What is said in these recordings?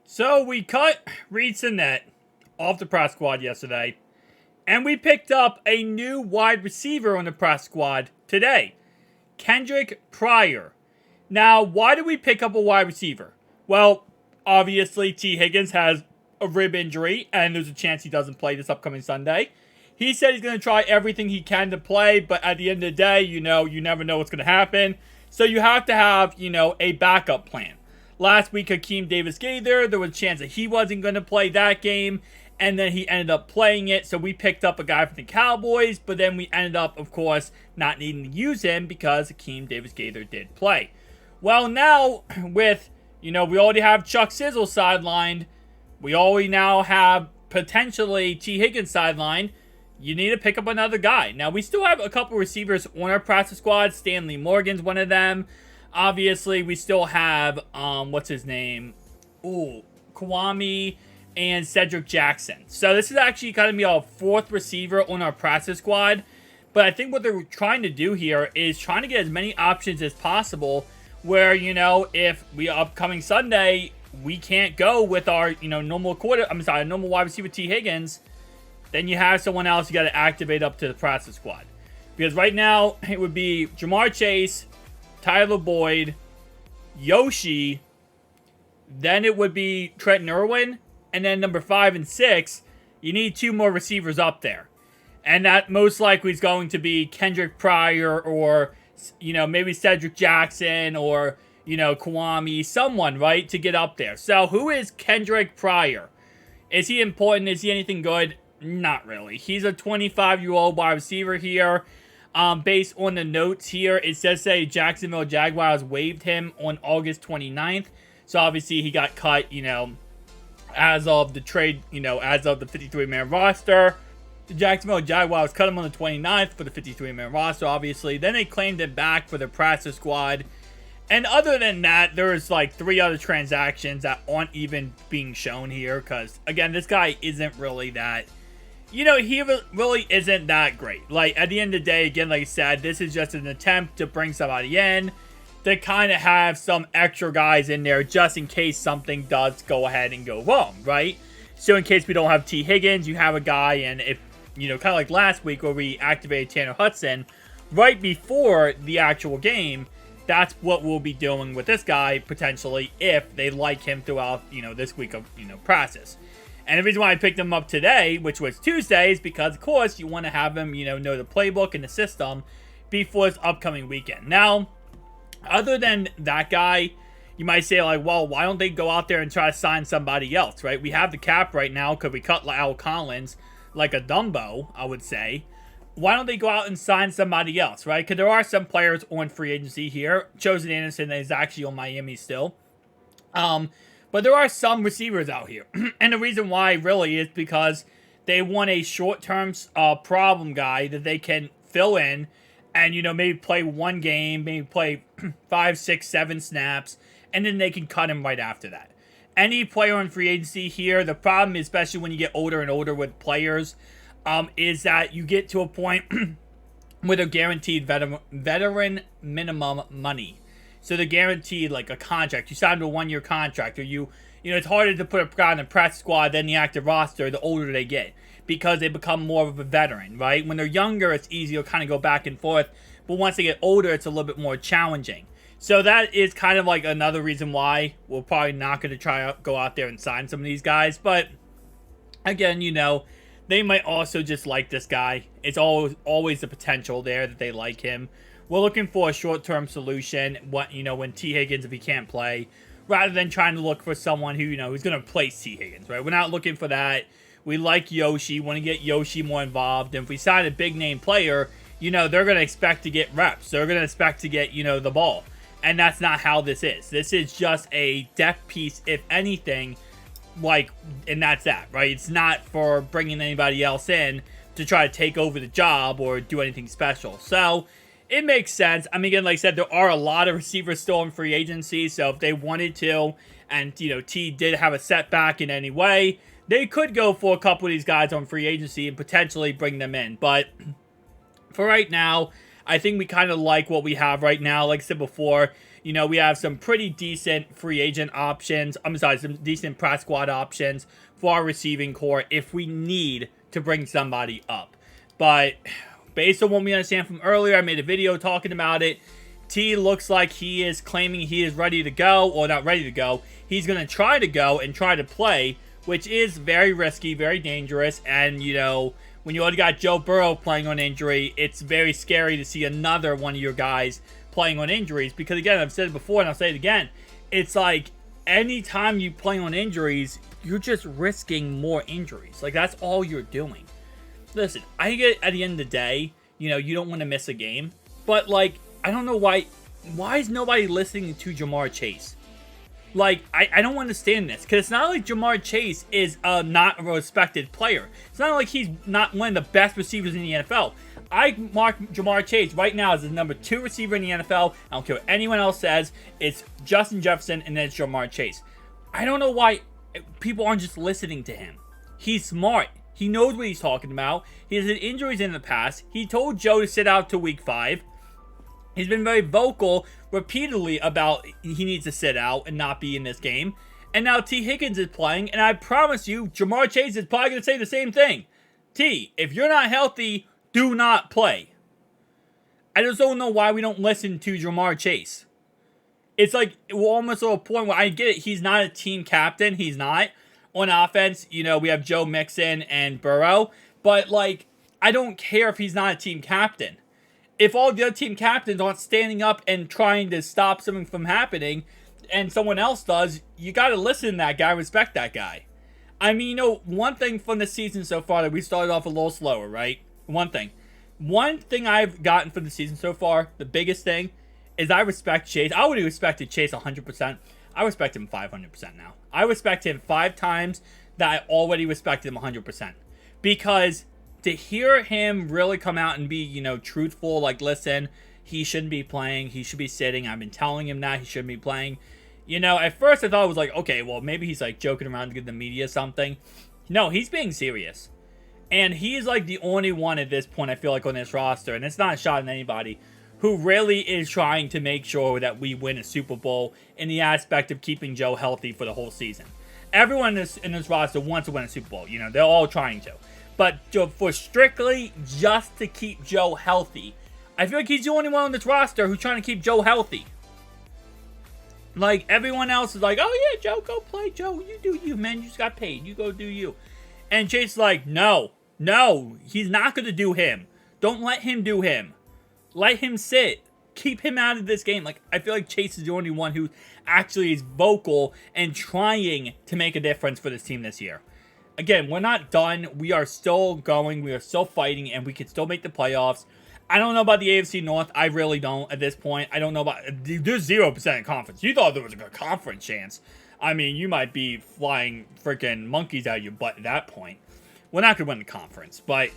So we cut Reed Sinnett off the press squad yesterday, and we picked up a new wide receiver on the press squad today, Kendrick Pryor. Now, why did we pick up a wide receiver? Well, obviously T. Higgins has a rib injury, and there's a chance he doesn't play this upcoming Sunday. He said he's going to try everything he can to play, but at the end of the day, you never know what's going to happen. So you have to have, a backup plan. Last week, Hakeem Davis-Gaither, there was a chance that he wasn't going to play that game, and then he ended up playing it. So we picked up a guy from the Cowboys, but then we ended up, of course, not needing to use him because Hakeem Davis-Gaither did play. Well, now, with, we already have Chuck Sizzle sidelined, we already now have potentially T. Higgins sidelined, you need to pick up another guy. Now, we still have a couple receivers on our practice squad. Stanley Morgan's one of them. Obviously, we still have, what's his name? Kwame and Cedric Jackson. So this is actually going to be our fourth receiver on our practice squad. But I think what they're trying to do here is trying to get as many options as possible where, if we upcoming Sunday, we can't go with our, normal wide receiver T. Higgins, then you have someone else you got to activate up to the practice squad. Because right now, it would be Jamar Chase, Tyler Boyd, Yoshi, then it would be Trenton Irwin, and then number 5 and 6, you need 2 more receivers up there. And that most likely is going to be Kendrick Pryor or, maybe Cedric Jackson or, Kwame, someone, right, to get up there. So who is Kendrick Pryor? Is he important? Is he anything good? Not really. He's a 25-year-old wide receiver here. Based on the notes here, it says Jacksonville Jaguars waived him on August 29th. So obviously he got cut, as of the trade, as of the 53-man roster. The Jacksonville Jaguars cut him on the 29th for the 53-man roster, obviously. Then they claimed him back for the practice squad. And other than that, there's 3 other transactions that aren't even being shown here. Because, again, this guy isn't really that... he really isn't that great. At the end of the day, again, like I said, this is just an attempt to bring somebody in to kind of have some extra guys in there just in case something does go ahead and go wrong, right? So in case we don't have T. Higgins, you have a guy, and if, kind of like last week where we activated Tanner Hudson right before the actual game, that's what we'll be doing with this guy, potentially, if they like him throughout, this week of, practice. And the reason why I picked him up today, which was Tuesday, is because, of course, you want to have him, know the playbook and the system before his upcoming weekend. Now, other than that guy, you might say, well, why don't they go out there and try to sign somebody else, right? We have the cap right now because we cut La'el Collins like a Dumbo, I would say. Why don't they go out and sign somebody else, right? Because there are some players on free agency here. Chosen Anderson is actually on Miami still. But there are some receivers out here. And the reason why, really, is because they want a short-term problem guy that they can fill in and, maybe play one game, maybe play 5, 6, 7 snaps, and then they can cut him right after that. Any player on free agency here, the problem, especially when you get older and older with players, is that you get to a point where they're guaranteed veteran minimum money. So they're guaranteed a contract. You sign to a 1-year contract, or it's harder to put a guy on the practice squad than the active roster the older they get because they become more of a veteran, right? When they're younger, it's easier to kind of go back and forth, but once they get older, it's a little bit more challenging. So that is kind of another reason why we're probably not going to try to go out there and sign some of these guys. But again, they might also just like this guy. It's always the potential there that they like him. We're looking for a short-term solution, when T. Higgins, if he can't play, rather than trying to look for someone who, who's going to replace T. Higgins, right? We're not looking for that. We like Yoshi, want to get Yoshi more involved. And if we sign a big-name player, they're going to expect to get reps. They're going to expect to get, the ball. And that's not how this is. This is just a depth piece, if anything, and that's that, right? It's not for bringing anybody else in to try to take over the job or do anything special. So it makes sense. I mean, again, like I said, there are a lot of receivers still in free agency, so if they wanted to, and, T did have a setback in any way, they could go for a couple of these guys on free agency and potentially bring them in. But for right now, I think we kind of like what we have right now. Like I said before, You know, we have some pretty decent free agent options. I'm sorry, some decent practice squad options for our receiving core if we need to bring somebody up. But based on what we understand from earlier, I made a video talking about it. T looks like he is claiming he is ready to go, or not ready to go. He's going to try to go and try to play, which is very risky, very dangerous. And, you know, when you already got Joe Burrow playing on injury, it's very scary to see another one of your guys playing on injuries. Because, again, I've said it before and I'll say it again. It's like anytime you play on injuries, you're just risking more injuries. Like, that's all you're doing. Listen, I get at the end of the day, you know, you don't want to miss a game. But, like, I don't know why is nobody listening to Jamar Chase? Like, I don't understand this. Because it's not like Jamar Chase is not a respected player. It's not like he's not one of the best receivers in the NFL. I mark Jamar Chase right now as the number 2 receiver in the NFL. I don't care what anyone else says. It's Justin Jefferson and then it's Jamar Chase. I don't know why people aren't just listening to him. He's smart. He knows what he's talking about. He has had injuries in the past. He told Joe to sit out to week 5. He's been very vocal repeatedly about he needs to sit out and not be in this game. And now T. Higgins is playing, and I promise you, Jamar Chase is probably going to say the same thing. T, if you're not healthy, do not play. I just don't know why we don't listen to Jamar Chase. It's like, we're almost to a point where I get it, he's not a team captain, he's not. On offense, you know, we have Joe Mixon and Burrow, but, like, I don't care if he's not a team captain. If all the other team captains aren't standing up and trying to stop something from happening, and someone else does, you got to listen to that guy, respect that guy. I mean, you know, one thing from the season so far that we started off a little slower, right? One thing I've gotten from the season so far, the biggest thing, is I respect Chase. I would have respected Chase 100%. I respect him 500% now. I respect him 5 times that I already respected him 100%. Because to hear him really come out and be, you know, truthful, like, listen, he shouldn't be playing, he should be sitting, I've been telling him that he shouldn't be playing. You know, at first I thought it was like, okay, well, maybe he's, like, joking around to give the media something. No, he's being serious. And he's, like, the only one at this point, I feel like, on this roster, and it's not a shot at anybody, who really is trying to make sure that we win a Super Bowl in the aspect of keeping Joe healthy for the whole season. Everyone in this roster wants to win a Super Bowl. You know, they're all trying to. But for strictly just to keep Joe healthy, I feel like he's the only one on this roster who's trying to keep Joe healthy. Like, everyone else is like, oh yeah, Joe, go play. Joe, you do you, man. You just got paid. You go do you. And Chase is like, no, he's not going to do him. Don't let him do him. Let him sit. Keep him out of this game. Like, I feel like Chase is the only one who actually is vocal and trying to make a difference for this team this year. Again, we're not done. We are still going. We are still fighting, and we can still make the playoffs. I don't know about the AFC North. I really don't at this point. I don't know about... There's 0% in conference. You thought there was a good conference chance. I mean, you might be flying freaking monkeys out of your butt at that point. We're not going to win the conference, but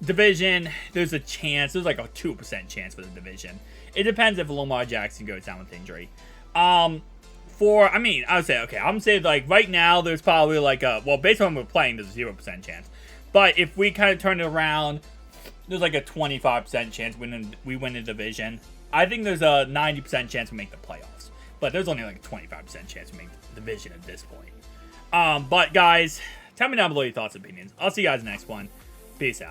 division, there's a chance. There's like a 2% chance for the division. It depends if Lamar Jackson goes down with injury. I would say, okay, I'm going to say, like, right now, there's probably, like, based on when we're playing, there's a 0% chance. But if we kind of turn it around, there's, like, a 25% chance we win the division. I think there's a 90% chance we make the playoffs. But there's only, like, a 25% chance we make the division at this point. But, guys, tell me down below your thoughts and opinions. I'll see you guys in the next one. Peace out.